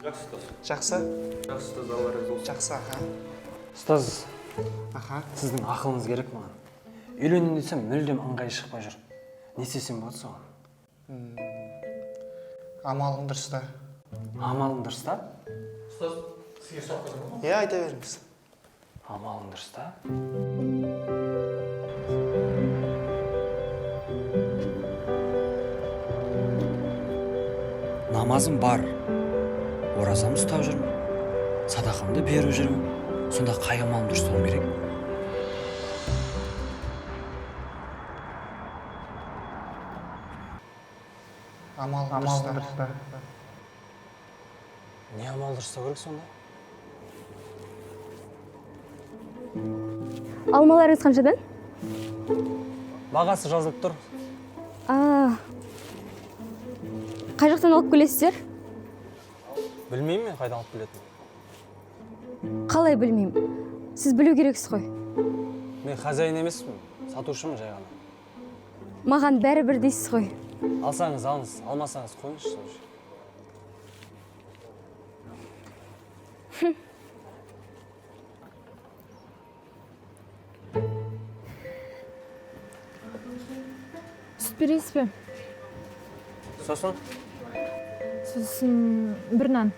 Жақсы, ұстаз. Жақсы? Жақсы, ұстаз, Алла разы болсын. Жақсы, аха. Ұстаз, Аха. сіздің ақылыңыз керек маған. Үйленейін десем, мүлдем ыңғайы шықпай жүр. Не істесем болады соған? Амалың дұрыс та. Амалың дұрыс та? Ұстаз, сізге сұрақ қойсам ба? Иә, айта беріңіз. Амалың дұрыс та? Намазым бар. Оразам ұстап жүрмін. Садақамды беріп жүрмін. Сонда қай амалым дұрыс болуы керек? Амалың дұрыс та. Не амал дұрыстау керек сонда? Алмаларыңыз қаншадан? Бағасы жазылып тұр. Қай жақтан алып келесіздер? Білмеймін мен қайдан алып келетінін. Қалай білмеймін. Сіз білу керексіз ғой. Мен хозяин емеспін, сатушымын жай ғана. Маған бәрібір дейсіз ғой. Алсаңыз алыңыз, алмасаңыз қойыңызшы. Сүт бересіз бе? Сосын? Сосын бір нан.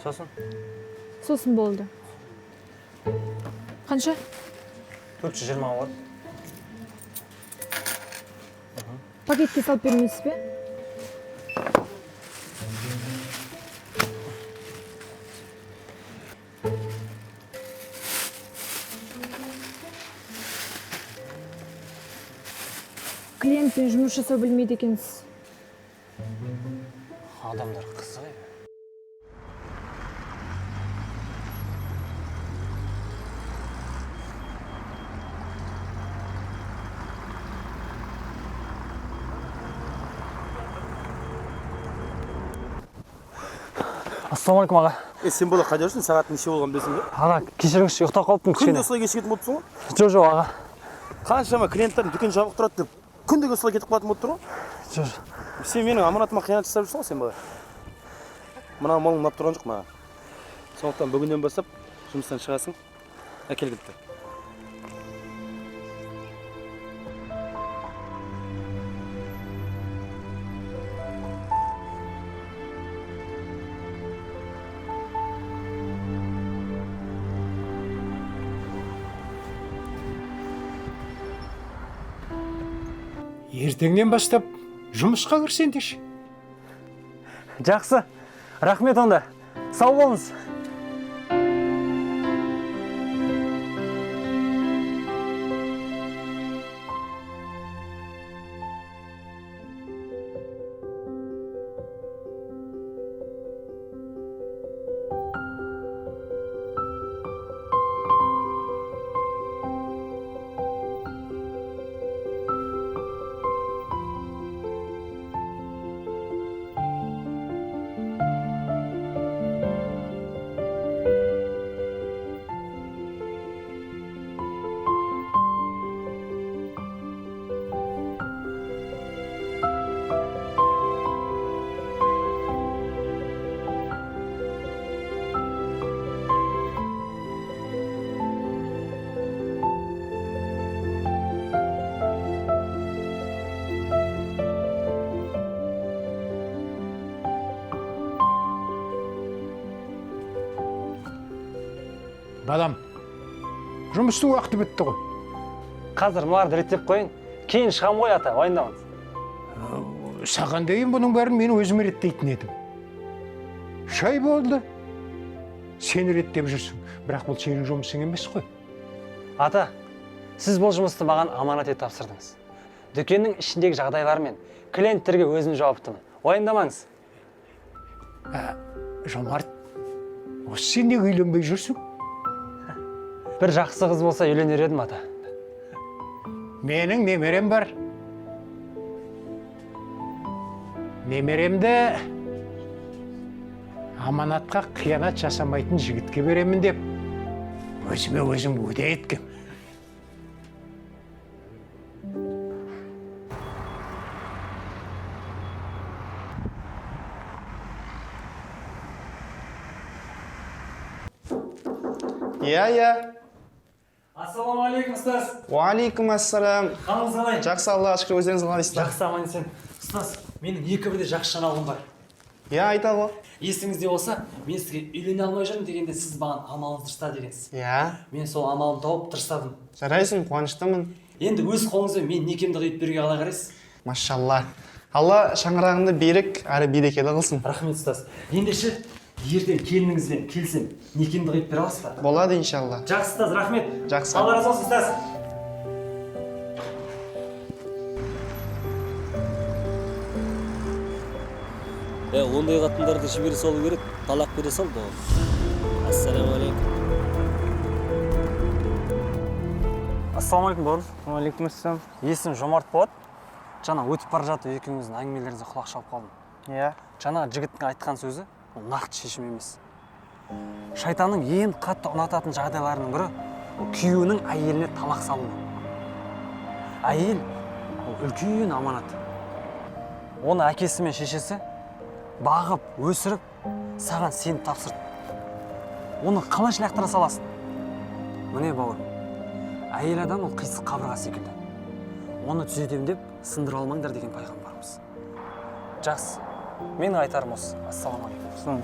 Сосын? Сосын болды. Қанша? 420 болады. Пакетке салып бермейсіз бе? Клиентпен жұмыс жасау білмейді екенсіз. Адамдар қызық. Ассалаумалейкум аға. Сен бола қайда жүрсің? Сағат неше болған білесің бе? Аға, кешіріңізші, ұйықтап қалыппын кішкене. Күнде солай кешігетін болып тұрсың ғой? Жоқ, аға. Қаншама клиенттардың дүкен жабық тұрады деп күнде солай кетіп қалатын болып тұр ғой? Жоқ. Сен менің аманатыма қиянат жасап жүрсің ғой сен бала. Мына малың ұнап тұрған жоқ маған. Сондықтан бүгіннен бастап жұмыстан шығасың. Әкел кілтті. Ертеңнен бастап жұмысқа кірсеңдеші. Жақсы. Рахмет онда. Сау болыңыз. Балам, жұмыстың уақыты бітті ғой. Қазір мыларды реттеп қойын. Кейін шығам ғой ата, уайымдамаңыз. Саған дейін бұның бәрін мен өзім реттейтін едім. Шай болды. Сен реттеп жүрсің. Бірақ бұл сенің жұмысың емес қой. Ата, сіз бұл жұмысты маған аманат етіп тапсырдыңыз. Дүкеннің ішіндегі жағдайлармен клиенттерге өзім жауаптымын. Уайымдамаңыз. Жомарт, осы сен неге үйленбей жүрсің? Бір жақсы қыз болса үйленер едім, ата. Менің немерем бар. Немеремді аманатқа қиянат жасамайтын жігітке беремін деп өзіме өзім уәде еткем. Иә. Ассалаумағалейкум, ұстаз. Уалейкум ассалам. Қалыңыз қалай? Жақсы, Аллаға шүкір, өздеріңіз қалайсыздар? Жақсы, аман есен. Ұстаз, менің екі бірдей жақсы жаңалығым бар. Иә, айта ғой. Есіңізде болса, мен сізге үйлене алмай жүрмін дегенде сіз маған амалыңызды тырыста дегенсіз. Иә. Мен сол амалымды тауып тырыстадым. Жарайсың, қуаныштымын. Енді өз қолыңызбен мен некемді қиып беруге қалай қарайсыз? Машалла. Алла шаңырағыңды берік әрі берекелі қылсын. Рахмет, ұстаз. Ендеше ертең келініңізбен келсем, некемді қиып бере аласыз ба? Болады иншалла. Жақсы, ұстаз, рахмет. Жақсы. Алла разы болсын, ұстаз. Ондай қатындарды жібере салу керек, талақ бере сал да. Ассалаумағалейкум. Ассалаумағалейкум, бауырым. Уалейкум ассалам. Есім Жомарт болады. Жаңа өтіп бара жатып екеуміздің әңгімелеріңізге құлақ шалып қалдым. Иә. Жаңа жігіттің айтқан сөзі ол нақты шешім емес. Шайтанның ең қатты ұнататын жағдайларының бірі ол күйеуінің әйеліне талақ салуы. Әйел ол үлкен аманат. Оны әкесі мен шешесі бағып, өсіріп, саған сеніп тапсырды. Оны қалай лақтыра саласың? Міне бауырым, әйел адам ол қисық қабырға секілді. Оны түзетем деп сындыра алмаңдар деген пайғамбарымыз. Жақсы, менің айтарым осы. Ассалаумағалейкум.